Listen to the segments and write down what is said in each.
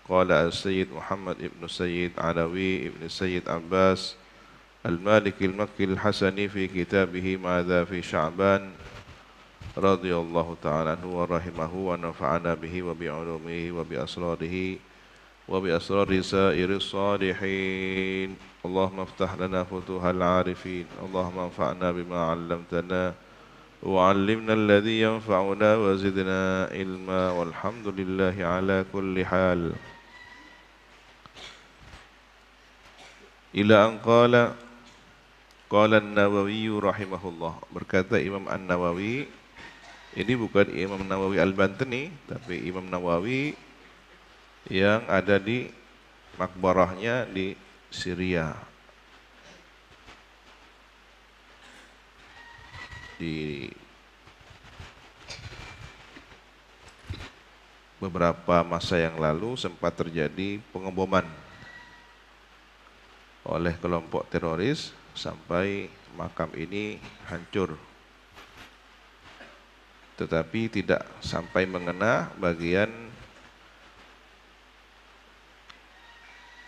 Qala Sayyid Muhammad ibn Sayyid Alawi ibn Sayyid Abbas Al-Maliki Al-Makki Al-Hasani fi kitabih Ma'adha fi Sya'ban radhiyallahu ta'ala anhu wa rahimahu wa nafa'ana bihi wa bi'ulumihi wa bi'asrarihi wa bi'asrari sa'iris salihin. Allahumma aftah lana futuhal arifin. Allahumma anfa'na bima 'allamtana wa 'allimna alladhi yanfa'una wa zidna ilma walhamdulillahi ala kulli hal. Ila an qala An-Nawawi rahimahullah. Berkata Imam An-Nawawi, ini bukan Imam Nawawi Al-Bantani, tapi Imam Nawawi yang ada di makbarahnya di Syria. Di beberapa masa yang lalu sempat terjadi pengeboman oleh kelompok teroris sampai makam ini hancur. Tetapi tidak sampai mengena bagian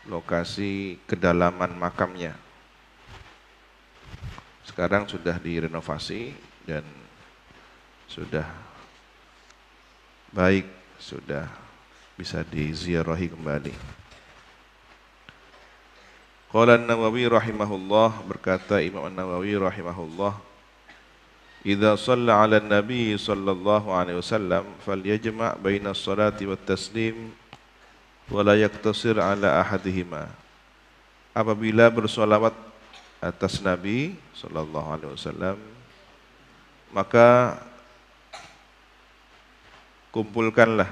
lokasi kedalaman makamnya. Sekarang sudah direnovasi dan sudah baik, sudah bisa diziarahi kembali. Qala An-Nawawi rahimahullah, berkata Imam An-Nawawi rahimahullah, idza shalla 'ala an-nabi sallallahu alaihi wasallam falyajma' baina as-salati wat taslim wa la yaktasir 'ala ahadihima. Apabila bersolawat atas Nabi sallallahu alaihi wasallam, maka kumpulkanlah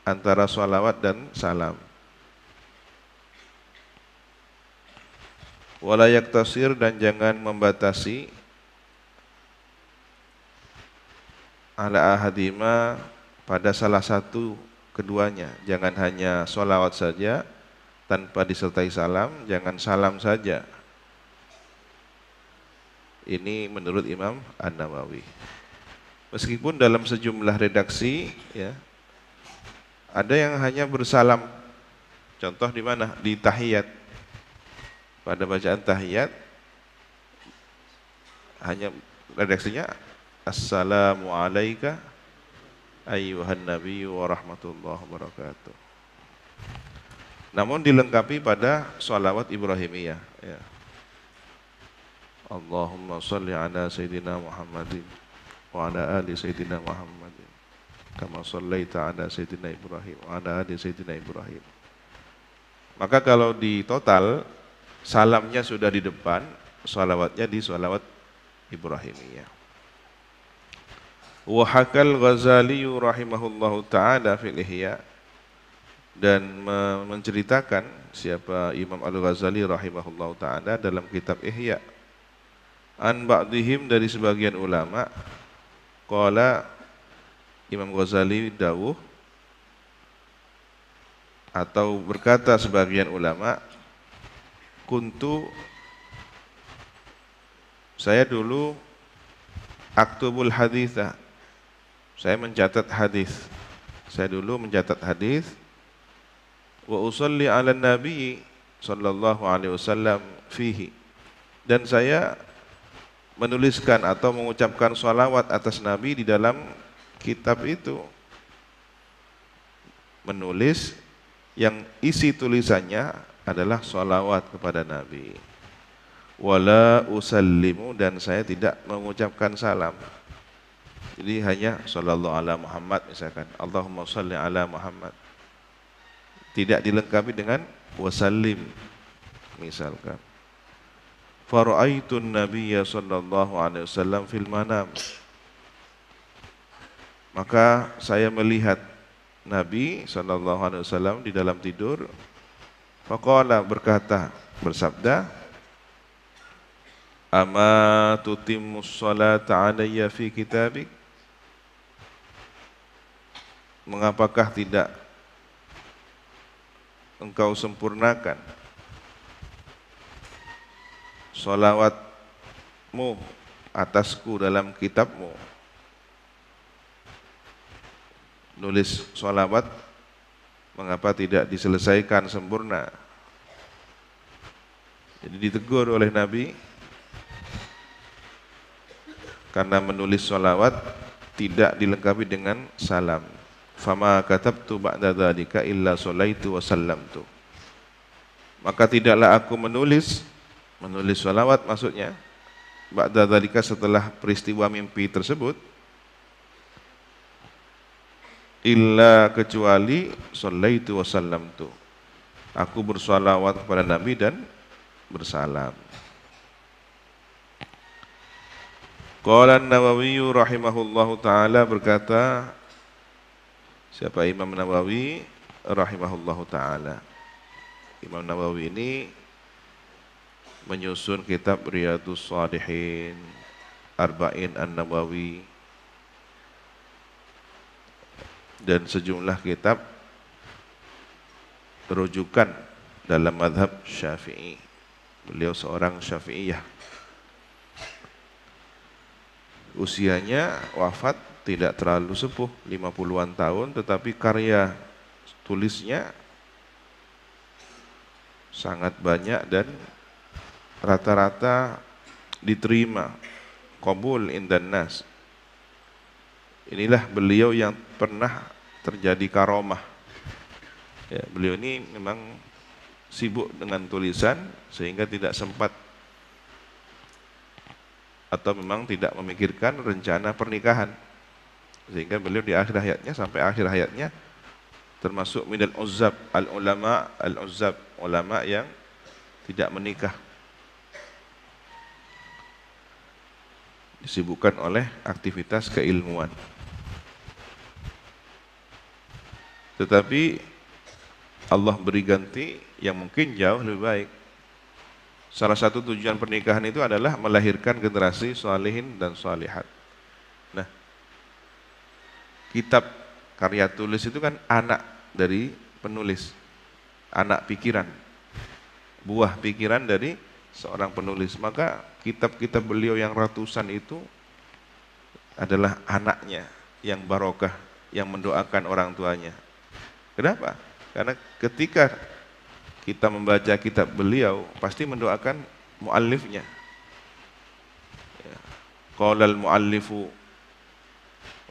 antara salawat dan salam. Wa la yaktasir, dan jangan membatasi ala ahadima, pada salah satu keduanya. Jangan hanya sholawat saja tanpa disertai salam, jangan salam saja. Ini menurut Imam An-Nawawi. Meskipun dalam sejumlah redaksi ya, ada yang hanya bersalam. Contoh di mana? Di tahiyat. Pada bacaan tahiyat hanya redaksinya Assalamu alayka ayyuhan nabiyyu wa rahmatullahi wabarakatuh. Namun dilengkapi pada sholawat Ibrahimiyah ya. Allahumma salli ala Sayyidina Muhammadin wa ala ali Sayyidina Muhammadin kama sallaita ala Sayyidina Ibrahim wa ala ali Sayyidina Ibrahim. Maka kalau di total, salamnya sudah di depan, sholawatnya di sholawat Ibrahimiyah. Wa hakal Ghazali rahimahullahu ta'ala fil Ihya, dan menceritakan siapa Imam Al-Ghazali rahimahullahu ta'ala dalam kitab Ihya, an ba'dihim, dari sebagian ulama, qala, Imam Ghazali dawuh atau berkata sebagian ulama, kuntu, saya dulu aktubul haditha, saya mencatat hadis. Saya dulu mencatat hadis. Wa usalli 'ala nabi sallallahu alaihi wasallam fihi, dan saya menuliskan atau mengucapkan sholawat atas Nabi di dalam kitab itu. Menulis yang isi tulisannya adalah sholawat kepada Nabi. Wala usallimu, dan saya tidak mengucapkan salam. Jadi hanya sallallahu ala Muhammad misalkan, Allahumma shalli ala Muhammad. Tidak dilengkapi dengan wasallim misalkan. Fara'aitun nabiyya sallallahu alaihi wasallam fil manam. Maka saya melihat Nabi sallallahu alaihi wasallam di dalam tidur. Faqala, berkata, bersabda, ama tutimmus salata alayya fi kitabik, mengapakah tidak engkau sempurnakan salawatmu atasku dalam kitabmu. Nulis salawat Mengapa tidak diselesaikan sempurna? Jadi ditegur oleh Nabi karena menulis sholawat tidak dilengkapi dengan salam. Fama katabtu ba'da dzalika illa sholaitu wa sallamtu. Maka tidaklah aku menulis sholawat maksudnya ba'da dzalika setelah peristiwa mimpi tersebut illa kecuali sholaitu wa sallamtu. Aku bersholawat kepada Nabi dan bersalam. Qala an-Nawawi rahimahullahu taala, berkata siapa Imam Nawawi rahimahullahu taala. Imam Nawawi ini menyusun kitab Riyadhus Shalihin, Arba'in An-Nawawi, dan sejumlah kitab rujukan dalam mazhab Syafi'i. Beliau seorang Syafi'iyah. Usianya wafat tidak terlalu sepuh, 50-an tahun, tetapi karya tulisnya sangat banyak dan rata-rata diterima, qabul indan nas. Inilah beliau yang pernah terjadi karomah. Ya, beliau ini memang sibuk dengan tulisan sehingga tidak sempat atau memang tidak memikirkan rencana pernikahan, sehingga beliau di akhir hayatnya, sampai akhir hayatnya, termasuk minal uzzab, al-uzzab, ulama yang tidak menikah, disibukkan oleh aktivitas keilmuan. Tetapi Allah beri ganti yang mungkin jauh lebih baik. Salah satu tujuan pernikahan itu adalah melahirkan generasi salihin dan salihat. Nah, kitab karya tulis itu kan anak dari penulis, anak pikiran, buah pikiran dari seorang penulis. Maka kitab-kitab beliau yang ratusan itu adalah anaknya yang barokah, yang mendoakan orang tuanya. Kenapa? Karena ketika kita membaca kitab beliau pasti mendoakan muallifnya. Qala al-muallifu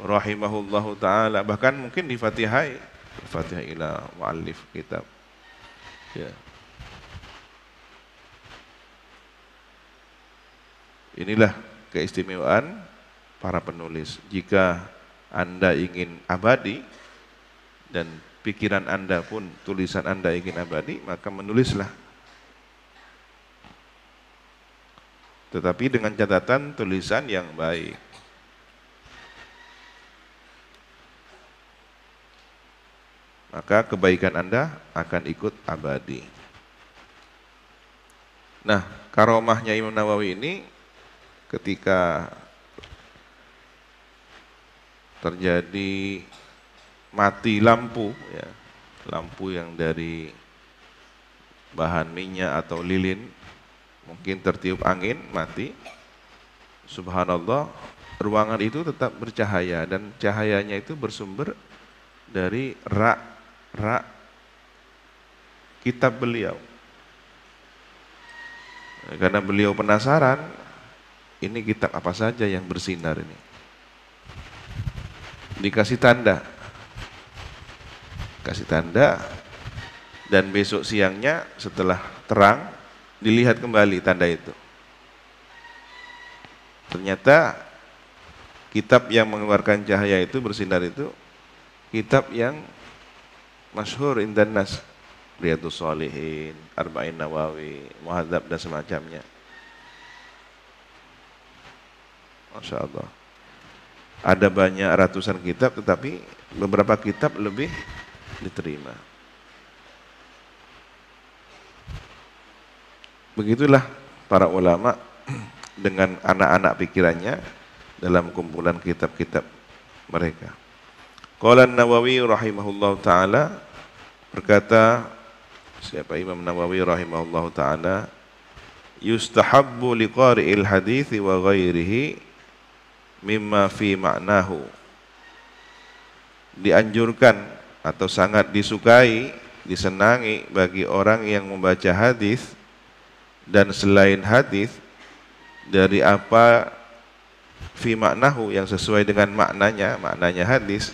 rahimahullahu taala, bahkan mungkin di Fatihah ila muallif kitab. Ya. Inilah keistimewaan para penulis. Jika Anda ingin abadi dan pikiran Anda pun, tulisan Anda ingin abadi, maka menulislah. Tetapi dengan catatan tulisan yang baik. Maka kebaikan Anda akan ikut abadi. Nah, karomahnya Imam Nawawi ini ketika terjadi mati lampu, ya, lampu yang dari bahan minyak atau lilin, mungkin tertiup angin, mati. Subhanallah, ruangan itu tetap bercahaya dan cahayanya itu bersumber dari rak kitab beliau. Karena beliau penasaran, ini kitab apa saja yang bersinar ini. Dikasih tanda, dan besok siangnya setelah terang dilihat kembali tanda itu. Ternyata kitab yang mengeluarkan cahaya itu, bersinar itu, kitab yang masyhur indan nas, Riyadhus Shalihin, Arba'in Nawawi, Muhadzab dan semacamnya. Masya Allah. Ada banyak ratusan kitab, tetapi beberapa kitab lebih diterima. Begitulah para ulama dengan anak-anak pikirannya dalam kumpulan kitab-kitab mereka. Qala an-Nawawi rahimahullahu taala, berkata siapa Imam Nawawi rahimahullahu taala, yustahabbu liqari'il hadithi wa ghairihi mimma fi ma'nahu, dianjurkan atau sangat disukai, disenangi bagi orang yang membaca hadis dan selain hadis dari apa fi maknahu yang sesuai dengan maknanya hadis.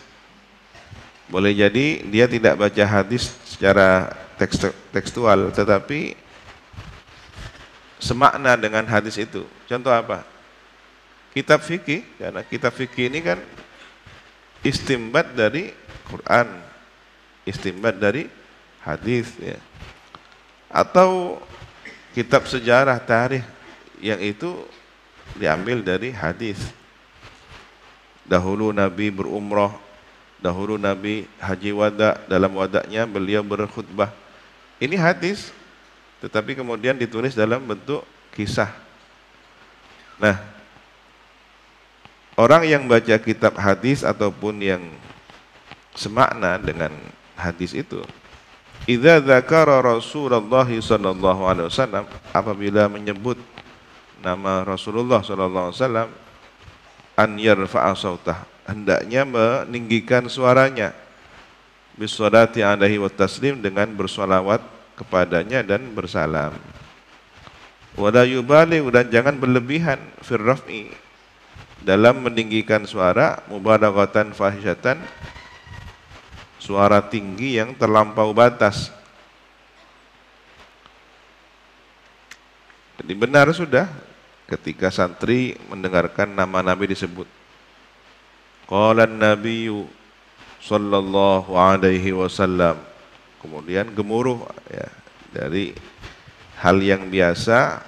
Boleh jadi dia tidak baca hadis secara tekstual, tetapi semakna dengan hadis itu. Contoh apa? Kitab fikih, karena kitab fikih ini kan istimbat dari Quran, istimbat dari hadis, ya. Atau kitab sejarah tarikh yang itu diambil dari hadis. Dahulu Nabi berumrah, dahulu Nabi haji wada, dalam wadaknya beliau berkhutbah. Ini hadis, tetapi kemudian ditulis dalam bentuk kisah. Nah, orang yang baca kitab hadis ataupun yang semakna dengan hadis itu, idza dzakara Rasulullah sallallahu alaihi wasallam, apabila menyebut nama Rasulullah sallallahu alaihi wasallam, an yarfa'a sautah, hendaknya meninggikan suaranya, bisolati alaihi wa taslim, dengan bersolawat kepadanya dan bersalam. Wala yubali, dan jangan berlebihan, fir raf'i, dalam meninggikan suara, mubalaghatan fahisyatan, suara tinggi yang terlampau batas. Jadi benar sudah ketika santri mendengarkan nama Nabi disebut, qala an-nabiyyu sallallahu alaihi wasallam, kemudian gemuruh, ya, dari hal yang biasa,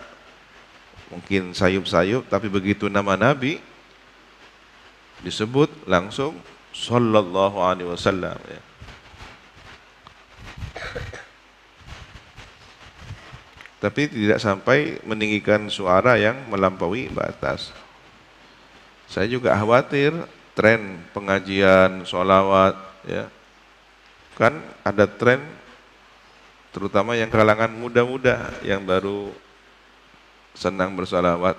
mungkin sayup-sayup, tapi begitu nama Nabi disebut langsung sallallahu alaihi wasallam, ya. Tapi tidak sampai meninggikan suara yang melampaui batas. Saya juga khawatir tren pengajian sholawat, ya, kan ada tren terutama yang kalangan muda-muda yang baru senang bersolawat,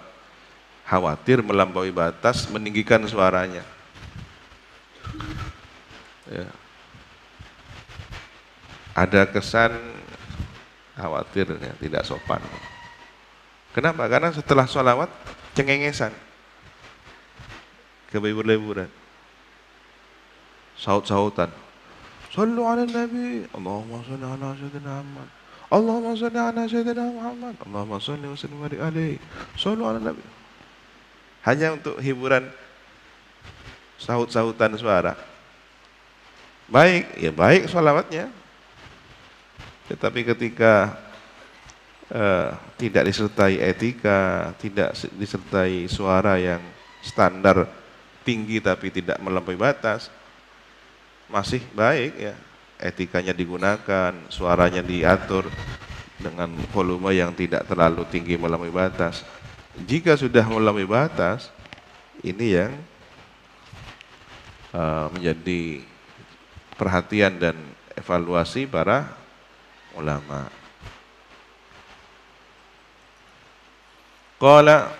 khawatir melampaui batas, meninggikan suaranya, ya. Ada kesan khawatir, ya, tidak sopan. Kenapa? Karena setelah sholawat cengengesan, kebebur-leburan, saut-sautan, sallu ala nabi, Allahumma salli ala sayyidina Muhammad, Allahumma salli ala sayyidina Muhammad, Allahumma salli wa sallim alaihi, sallu ala nabi. Hanya untuk hiburan, saut-sautan suara. Baik, ya baik sholawatnya, tetapi ketika tidak disertai etika, tidak disertai suara yang standar tinggi tapi tidak melampaui batas, masih baik, ya. Etikanya digunakan, suaranya diatur dengan volume yang tidak terlalu tinggi melampaui batas. Jika sudah melampaui batas, ini yang menjadi perhatian dan evaluasi para ulama. Qala,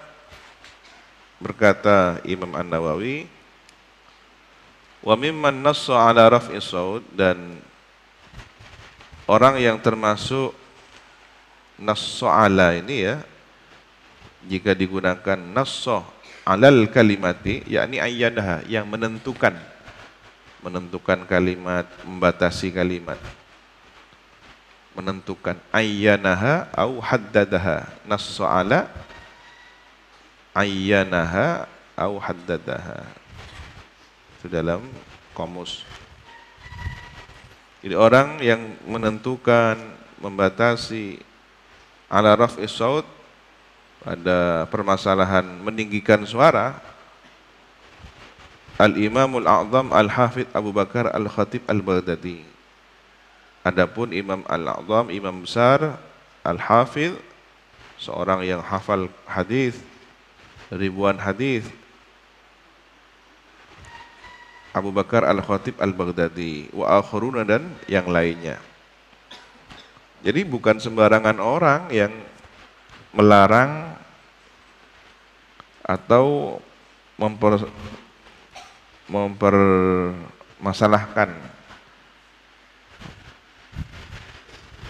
berkata Imam An-Nawawi, wa mimman nassa ala raf'i saut, dan orang yang termasuk nassa ala ini, ya, jika digunakan nassa alal kalimati, yakni ayyadaha, yang menentukan kalimat, membatasi kalimat, menentukan, ayyanaha au haddadaha, nassa ala ayyanaha au haddadaha, itu dalam kamus. Jadi orang yang menentukan, membatasi ala raf'i saut, pada permasalahan meninggikan suara, Al-Imamul A'zam Al-Hafidh Abu Bakar Al-Khatib Al-Baghdadi. Adapun Imam Al-A'zam, imam besar, Al-Hafidh, seorang yang hafal hadis, ribuan hadis, Abu Bakar Al-Khatib Al-Baghdadi, wa akharuna, dan yang lainnya. Jadi bukan sembarangan orang yang melarang atau mempermasalahkan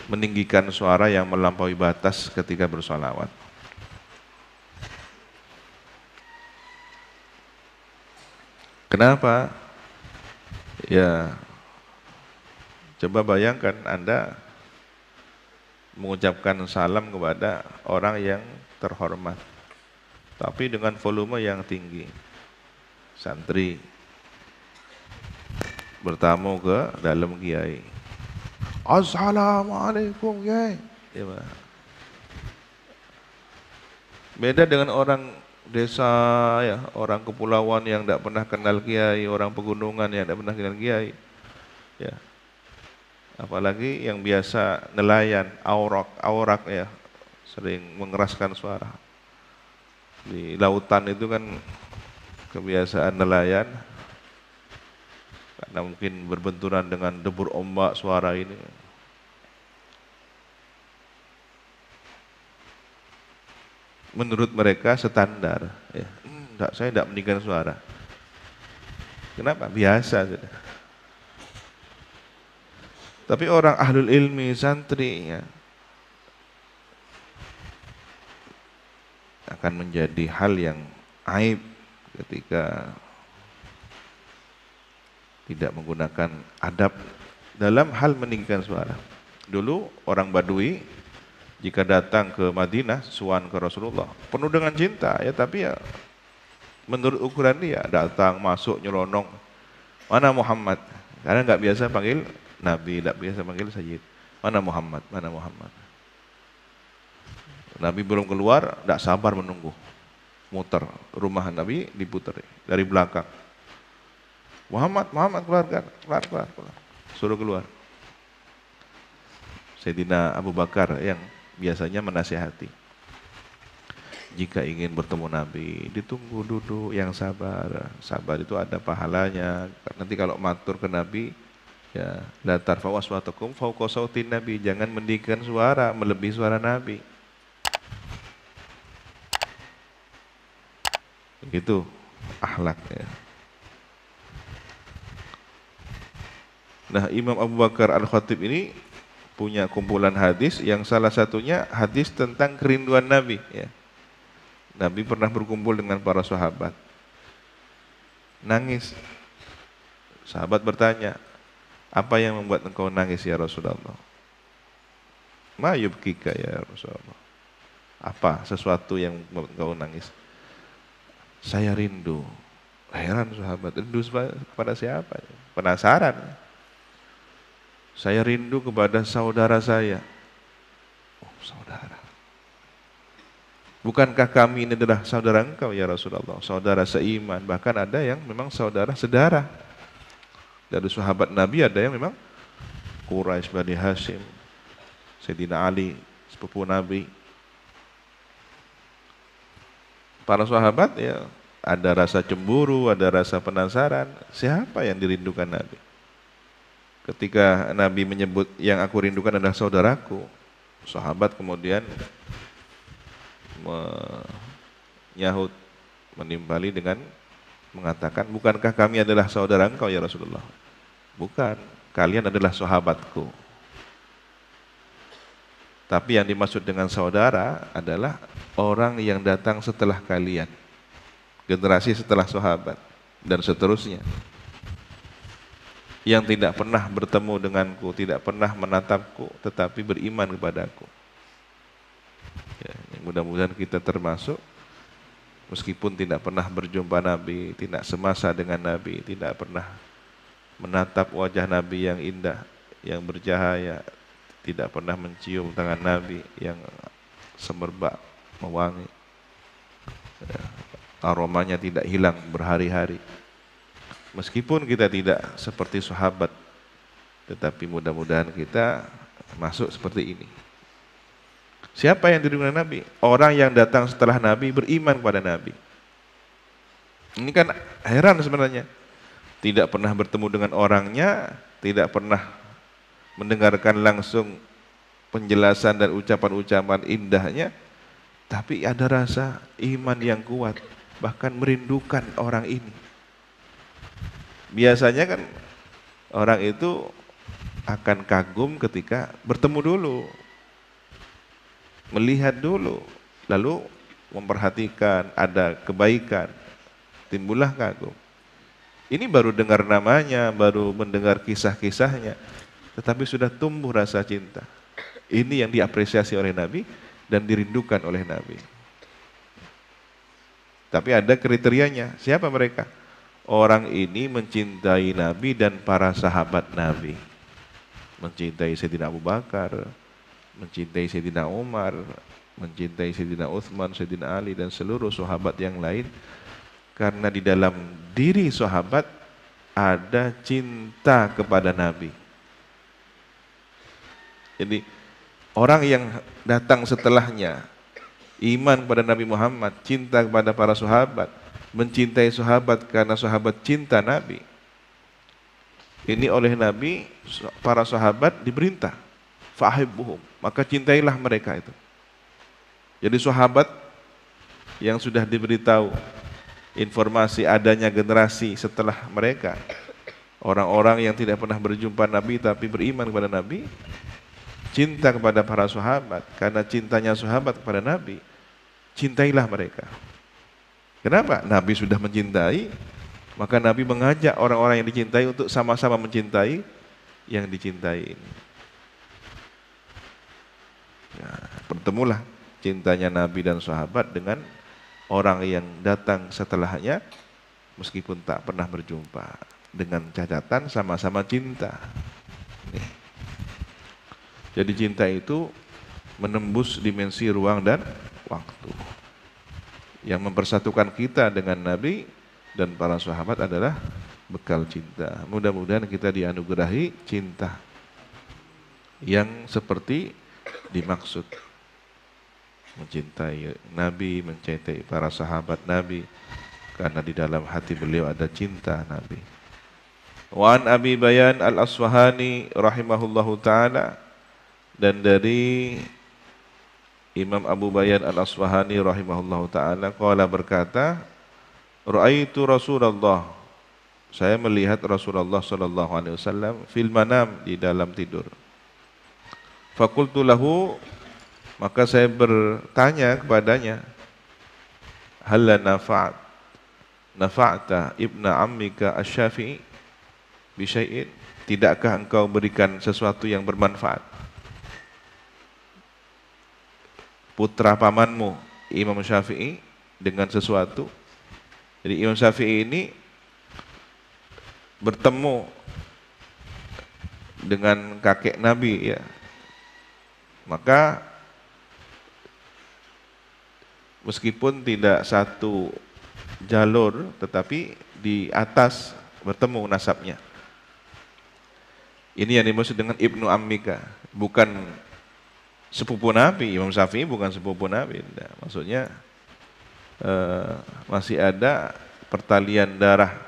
meninggikan suara yang melampaui batas ketika bersolawat. Kenapa? Ya, coba bayangkan Anda mengucapkan salam kepada orang yang terhormat, tapi dengan volume yang tinggi. Santri bertamu ke dalam kiai. Assalamualaikum kiai. Ya, beda dengan orang desa ya, orang kepulauan yang tidak pernah kenal kiai, orang pegunungan yang tidak pernah kenal kiai. Ya. Apalagi yang biasa nelayan, aurak ya, sering mengeraskan suara. Di lautan itu kan kebiasaan nelayan, karena mungkin berbenturan dengan debur ombak suara ini. Menurut mereka standar, ya. Saya tidak meninggikan suara. Kenapa? Biasa sudah. Tapi orang ahlul ilmi, santri ya, akan menjadi hal yang aib ketika tidak menggunakan adab dalam hal meninggikan suara. Dulu orang Badui jika datang ke Madinah, suan ke Rasulullah, penuh dengan cinta ya, tapi ya menurut ukuran dia, datang masuk nyelonong, mana Muhammad? Karena nggak biasa panggil Nabi, tidak biasa panggil Sayyid. Mana Muhammad? Mana Muhammad? Nabi belum keluar, tidak sabar menunggu. Muter, rumah Nabi diputar dari belakang. Muhammad, keluar. Suruh keluar. Sayyidina Abu Bakar yang biasanya menasihati. Jika ingin bertemu Nabi, ditunggu duduk yang sabar. Sabar itu ada pahalanya. Nanti kalau matur ke Nabi, ya, la tarfa'u aswatakum fawqa sautin Nabi, jangan meninggikan suara melebihi suara Nabi. Begitu akhlaknya. Nah, Imam Abu Bakar Al-Khatib ini punya kumpulan hadis yang salah satunya hadis tentang kerinduan Nabi, ya. Nabi pernah berkumpul dengan para sahabat. Nangis. Sahabat bertanya, apa yang membuat engkau nangis ya Rasulullah? Ma yubkika ya Rasulullah. Apa sesuatu yang membuat engkau nangis? Saya rindu. Heran sahabat, rindu kepada siapa? Penasaran. Saya rindu kepada saudara saya. Oh, saudara. Bukankah kami ini adalah saudara engkau ya Rasulullah? Saudara seiman, bahkan ada yang memang saudara sedarah. Dari sahabat Nabi ada yang memang Quraisy, Bani Hashim, Sayyidina Ali, sepupu Nabi. Para sahabat ya ada rasa cemburu, ada rasa penasaran, siapa yang dirindukan Nabi? Ketika Nabi menyebut yang aku rindukan adalah saudaraku, sahabat kemudian menyahut, menimpali dengan mengatakan, bukankah kami adalah saudara engkau ya Rasulullah? Bukan, kalian adalah sahabatku. Tapi yang dimaksud dengan saudara adalah orang yang datang setelah kalian, generasi setelah sahabat, dan seterusnya. Yang tidak pernah bertemu denganku, tidak pernah menatapku, tetapi beriman kepadaku. Ya, mudah-mudahan kita termasuk, meskipun tidak pernah berjumpa Nabi, tidak semasa dengan Nabi, tidak pernah menatap wajah Nabi yang indah, yang bercahaya, tidak pernah mencium tangan Nabi yang semerbak, mewangi, ya, aromanya tidak hilang berhari-hari. Meskipun kita tidak seperti sahabat, tetapi mudah-mudahan kita masuk seperti ini. Siapa yang dirindukan Nabi? Orang yang datang setelah Nabi, beriman kepada Nabi. Ini kan heran sebenarnya. Tidak pernah bertemu dengan orangnya, tidak pernah mendengarkan langsung penjelasan dan ucapan-ucapan indahnya, tapi ada rasa iman yang kuat, bahkan merindukan orang ini. Biasanya kan orang itu akan kagum ketika bertemu dulu, melihat dulu, lalu memperhatikan ada kebaikan, timbullah kagum. Ini baru dengar namanya, baru mendengar kisah-kisahnya, tetapi sudah tumbuh rasa cinta. Ini yang diapresiasi oleh Nabi dan dirindukan oleh Nabi. Tapi ada kriterianya. Siapa mereka? Orang ini mencintai Nabi dan para sahabat Nabi. Mencintai Sayyidina Abu Bakar, mencintai Sayyidina Umar, mencintai Sayyidina Uthman, Sayyidina Ali, dan seluruh sahabat yang lain. Karena di dalam diri sahabat ada cinta kepada Nabi. Jadi orang yang datang setelahnya, iman kepada Nabi Muhammad, cinta kepada para sahabat, mencintai sahabat karena sahabat cinta Nabi. Ini oleh Nabi, para sahabat diperintah, fahibbuhum, maka cintailah mereka itu. Jadi sahabat yang sudah diberitahu informasi adanya generasi setelah mereka, orang-orang yang tidak pernah berjumpa Nabi tapi beriman kepada Nabi, cinta kepada para sahabat, karena cintanya sahabat kepada Nabi, cintailah mereka. Kenapa? Nabi sudah mencintai, maka Nabi mengajak orang-orang yang dicintai untuk sama-sama mencintai yang dicintai ini. Ya, bertemulah cintanya Nabi dan sahabat dengan orang yang datang setelahnya, meskipun tak pernah berjumpa, dengan catatan sama-sama cinta. Nih. Jadi cinta itu menembus dimensi ruang dan waktu. Yang mempersatukan kita dengan Nabi dan para sahabat adalah bekal cinta. Mudah-mudahan kita dianugerahi cinta yang seperti dimaksud. Mencintai Nabi, mencintai para sahabat Nabi, karena di dalam hati beliau ada cinta Nabi. Wa an Abi Bayan Al-Asfahani rahimahullahu ta'ala, dan dari Imam Abu Bayan Al-Asfahani rahimahullahu ta'ala, qala berkata, Ra'aitu Rasulullah, saya melihat Rasulullah sallallahu alaihi wasallam fil manam, di dalam tidur. Faqultu lahu, maka saya bertanya kepadanya, halla nafa'ta ibna ammika asy-Syafi'i bi syai'in, tidakkah engkau berikan sesuatu yang bermanfaat putra pamanmu Imam Syafi'i dengan sesuatu? Jadi Imam Syafi'i ini bertemu dengan kakek Nabi, ya. Maka meskipun tidak satu jalur, tetapi di atas bertemu nasabnya. Ini yang dimaksud dengan Ibnu Ammika, bukan sepupu Nabi. Imam Syafi'i bukan sepupu Nabi. Nah, maksudnya masih ada pertalian darah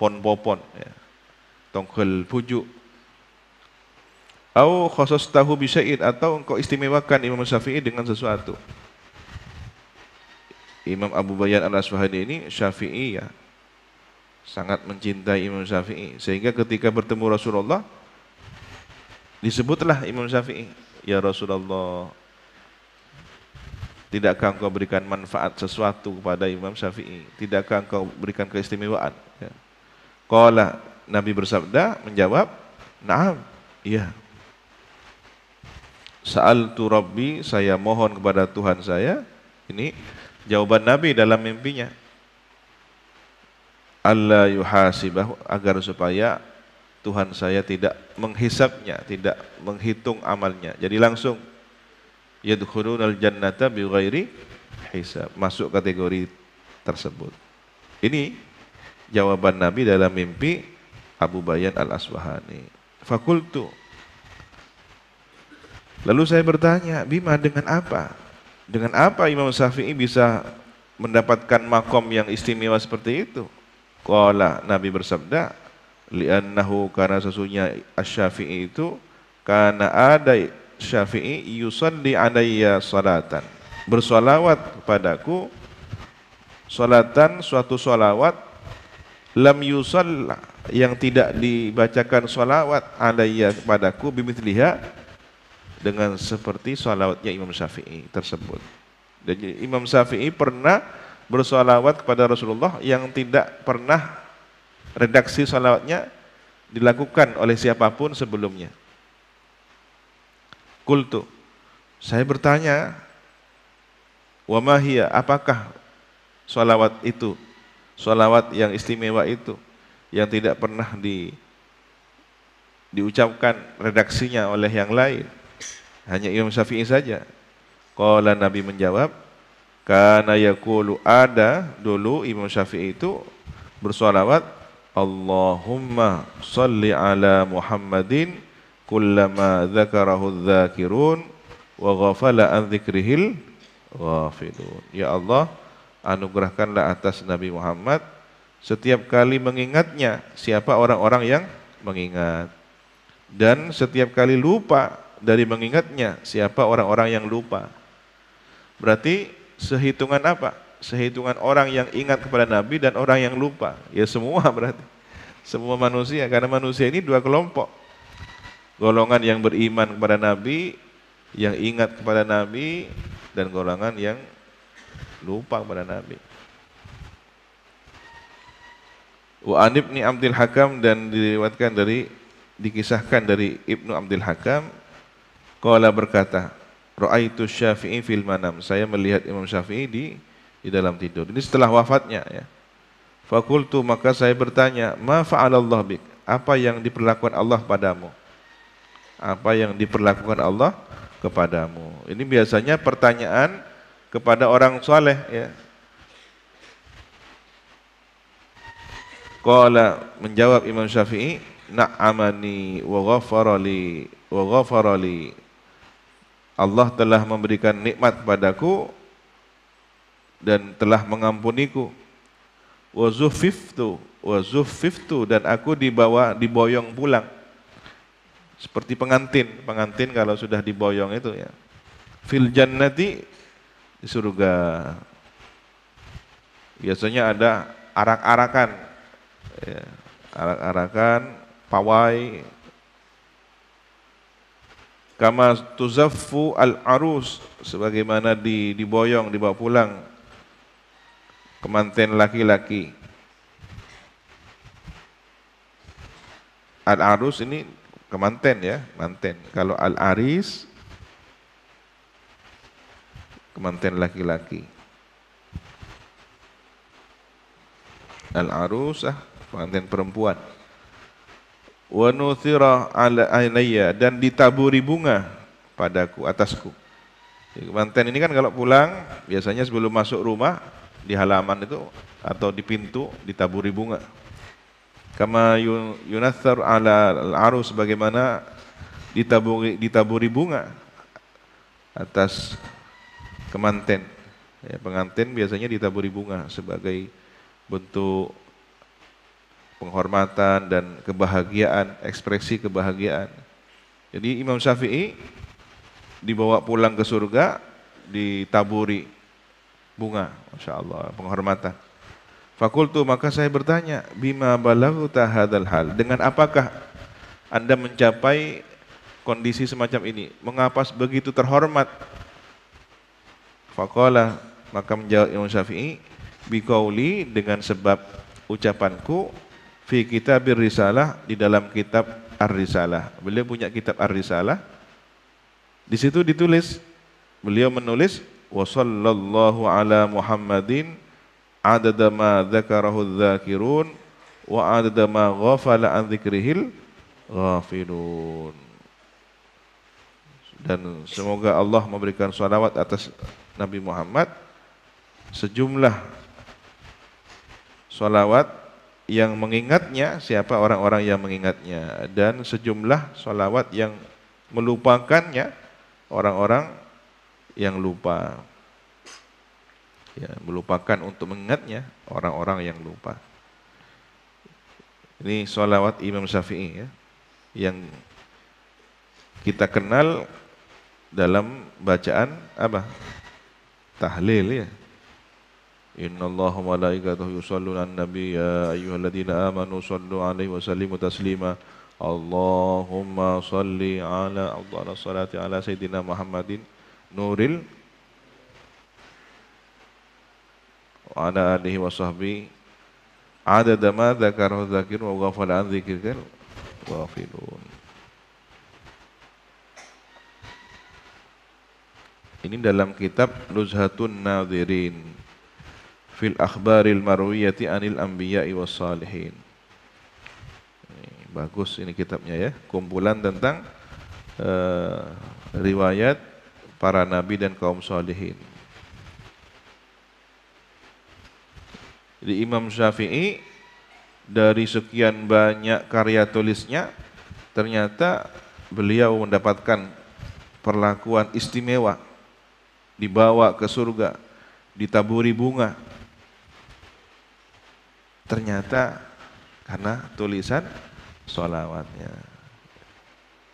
pon-popon, ya. Tongkel pujuk. Au khasastahu bi syai'in, atau engkau istimewakan Imam Syafi'i dengan sesuatu. Imam Abu Bayan Al-Asfahani ini Syafi'i, ya, sangat mencintai Imam Syafi'i, sehingga ketika bertemu Rasulullah disebutlah Imam Syafi'i, ya Rasulullah, tidakkah engkau berikan manfaat sesuatu kepada Imam Syafi'i? Tidakkah engkau berikan keistimewaan? Ya. Qala, Nabi bersabda, menjawab, na'am, iya. Sa'altu Rabbi, saya mohon kepada Tuhan saya. Ini jawaban Nabi dalam mimpinya. Allah yuhasibahu, agar supaya Tuhan saya tidak menghisapnya, tidak menghitung amalnya. Jadi langsung yadkhulunal jannata bighairi hisab, masuk kategori tersebut. Ini jawaban Nabi dalam mimpi Abu Bayan Al-Asfahani. Fakultu, lalu saya bertanya, bima, dengan apa? Dengan apa Imam Syafi'i bisa mendapatkan makom yang istimewa seperti itu? Qala, Nabi bersabda, li'annahu, karena sesungguhnya Asy-Syafi'i itu, karena ada Syafi'i yusalli alayya salatan, bersolawat kepadaku, salatan, suatu solawat, lam yusalla, yang tidak dibacakan salawat alayya kepadaku bimithliha, dengan seperti salawatnya Imam Syafi'i tersebut. Jadi Imam Syafi'i pernah bersalawat kepada Rasulullah yang tidak pernah redaksi salawatnya dilakukan oleh siapapun sebelumnya. Qultu, saya bertanya, wa ma hiya, apakah salawat itu, salawat yang istimewa itu, yang tidak pernah diucapkan redaksinya oleh yang lain, hanya Imam Syafi'i saja. Qala, Nabi menjawab, kana yaqulu, ada dulu Imam Syafi'i itu bersolawat, Allahumma salli ala Muhammadin kullama dzakarahu dzakirun wa ghafala an dzikrihil ghafilun. Ya Allah, anugerahkanlah atas Nabi Muhammad setiap kali mengingatnya siapa orang-orang yang mengingat, dan setiap kali lupa dari mengingatnya siapa orang-orang yang lupa. Berarti sehitungan apa? Sehitungan orang yang ingat kepada Nabi dan orang yang lupa. Ya semua berarti. Semua manusia, karena manusia ini dua kelompok. Golongan yang beriman kepada Nabi, yang ingat kepada Nabi, dan golongan yang lupa kepada Nabi. Wa an Ibni Abdul Hakam, dan diriwayatkan dikisahkan dari Ibnu Abdul Hakam, qala berkata, ra'aitu Syafi'i fil manam, saya melihat Imam Syafi'i di dalam tidur. Ini setelah wafatnya ya. Fakultu, maka saya bertanya, ma fa'alallah bik, apa yang diperlakukan Allah padamu? Apa yang diperlakukan Allah kepadamu? Ini biasanya pertanyaan kepada orang saleh ya. Qala, menjawab Imam Syafi'i, na'amani wa ghafarali wa ghafarali, Allah telah memberikan nikmat padaku dan telah mengampuniku. Wa zuffiftu, dan aku diboyong pulang. Seperti pengantin kalau sudah diboyong itu ya. Fil jannati, di surga. Biasanya ada arak-arakan ya, arak-arakan, pawai. Kama tuzaffu al-arus, sebagaimana diboyong, dibawa pulang kemanten laki-laki. Al-arus ini kemanten ya, manten. Kalau al-aris kemanten laki-laki. Al-arusah pengantin perempuan. Wa nuthira ala alayya, dan ditaburi bunga padaku, atasku. Kemanten ini kan kalau pulang biasanya sebelum masuk rumah di halaman itu atau di pintu ditaburi bunga. Kama yunathar ala al-arus, bagaimana ditaburi bunga atas kemanten. Ya, pengantin biasanya ditaburi bunga sebagai bentuk penghormatan dan kebahagiaan, ekspresi kebahagiaan. Jadi Imam Syafi'i dibawa pulang ke surga ditaburi bunga, Masya Allah, penghormatan. Fakultu, maka saya bertanya, bima balagta hadzal hal, dengan apakah Anda mencapai kondisi semacam ini? Mengapa begitu terhormat? Faqala, maka menjawab Imam Syafi'i, biqauli, dengan sebab ucapanku, fi kitabir risalah, di dalam kitab Ar-Risalah. Beliau punya kitab Ar-Risalah. Di situ ditulis, beliau menulis, wa sallallahu ala Muhammadin adada ma dzakarahu dzakirun wa adada ma ghafala an dzikrihil ghafilun. Dan semoga Allah memberikan salawat atas Nabi Muhammad sejumlah salawat yang mengingatnya siapa orang-orang yang mengingatnya, dan sejumlah salawat yang melupakannya orang-orang yang lupa. Ya, melupakan untuk mengingatnya orang-orang yang lupa. Ini sholawat Imam Syafi'i ya, yang kita kenal dalam bacaan apa? Tahlil ya. Innallaha wa malaikatahu yusholluna 'alan nabi ya ayyuhalladzina amanu shallu 'alaihi wa sallimu taslima. Allahumma shalli ala afdhalis salati ala sayyidina Muhammadin nuril wa ala alihi wa sahbihi adada ma dzakarahu dzakirun wa ghafala an dzikrikal ghafilun. Ini dalam kitab Nuzhatun Nadhirin fil akhbaril marwiyati anil anbiya'i was salihin. Bagus ini kitabnya ya, kumpulan tentang riwayat para nabi dan kaum salihin. Jadi Imam Syafi'i dari sekian banyak karya tulisnya, ternyata beliau mendapatkan perlakuan istimewa, dibawa ke surga, ditaburi bunga. Ternyata karena tulisan sholawatnya.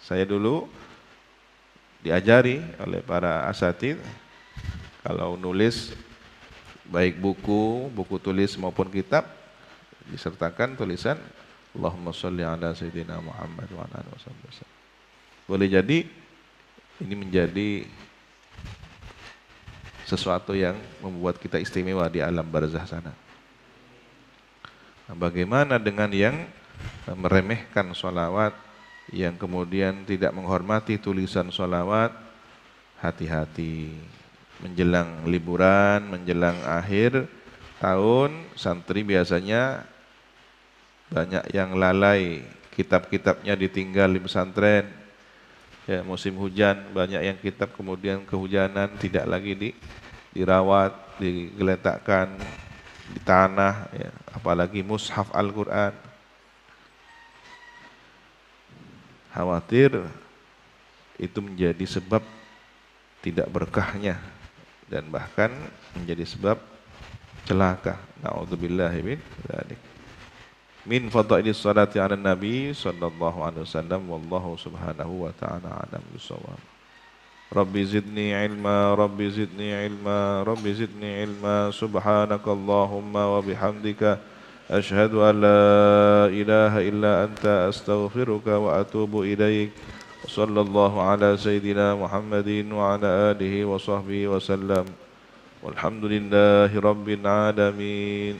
Saya dulu diajari oleh para asatidz kalau nulis baik buku tulis maupun kitab disertakan tulisan Allahumma sholli ala sayyidina Muhammad wa ala alihi wasallam. Boleh jadi ini menjadi sesuatu yang membuat kita istimewa di alam barzah sana. Nah, bagaimana dengan yang meremehkan sholawat, yang kemudian tidak menghormati tulisan sholawat? Hati-hati. Menjelang liburan, menjelang akhir tahun, santri biasanya banyak yang lalai, kitab-kitabnya ditinggal di pesantren. Ya, musim hujan banyak yang kitab kemudian kehujanan, tidak lagi dirawat, digeletakkan di tanah, ya, apalagi mushaf Al-Quran. Khawatir itu menjadi sebab tidak berkahnya dan bahkan menjadi sebab celaka. Na'udzubillahi min dzalik. Min fadailis salati 'alan nabi sallallahu alaihi wasallam wallahu subhanahu wa ta'ala a'lam bissawab. Rabbi zidni ilma, Rabbi zidni ilma, Rabbi zidni ilma. Subhanakallahumma wa bihamdika asyhadu an la ilaha illa anta astaghfiruka wa atubu ilaik. Sallallahu ala sayyidina Muhammadin wa ala alihi wa sahbihi wa sallam. Walhamdulillahi rabbil alamin.